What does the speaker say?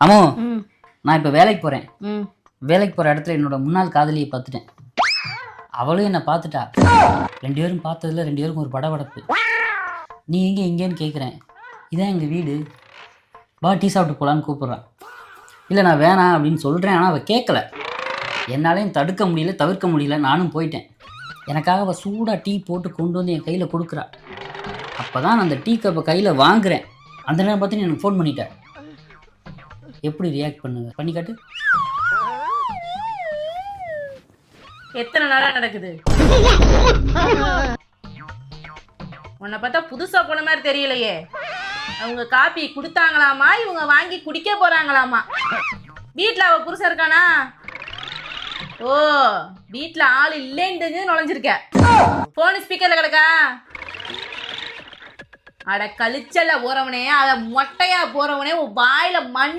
அம்மோ நான் இப்போ வேலைக்கு போகிறேன். வேலைக்கு போகிற இடத்துல என்னோட முன்னாள் காதலியை பார்த்துட்டேன். அவளும் என்னை பார்த்துட்டா. 2 பேரும் பார்த்ததுல 2 பேருக்கும் ஒரு படபடப்பு. நீ எங்கே இங்கேன்னு கேட்குறேன். இதான் எங்கள் வீடு, வா டீ சாப்பிட்டு போகலான்னு கூப்பிட்றான். இல்லை நான் வேணாம் அப்படின்னு சொல்கிறேன். ஆனால் அவள் கேட்கல. என்னாலையும் தடுக்க முடியல, தவிர்க்க முடியல. நானும் போயிட்டேன். எனக்காக அவள் சூடாக டீ போட்டு கொண்டு வந்து என் கையில் கொடுக்குறா. அப்போ தான் நான் அந்த டீ கப்பை கையில் வாங்குறேன். அந்த நேரம் பார்த்து நீ எனக்கு ஃபோன் பண்ணிட்டேன். எப்படி ரியாக்ட் பண்ணுங்க? பண்ணி காட்டு. எத்தனை நாளா நடக்குது? உன்னை பார்த்தா புதுசா போன மாதிரி தெரியலையே. அவங்க காப்பி கொடுத்தாங்களாமா, இவங்க வாங்கி குடிக்க போறாங்களாமா. வீட்டில் அவ புருஷன் இருக்கானா? ஓ, வீட்டில் ஆள் இல்லைன்னு தெரிஞ்சு நுழைஞ்சிருக்க. போன் ஸ்பீக்கர்ல கிடக்கா? அட கழிச்சல்ல போறவனே, அத மொட்டையா போறவனே, உன் வாயில மண்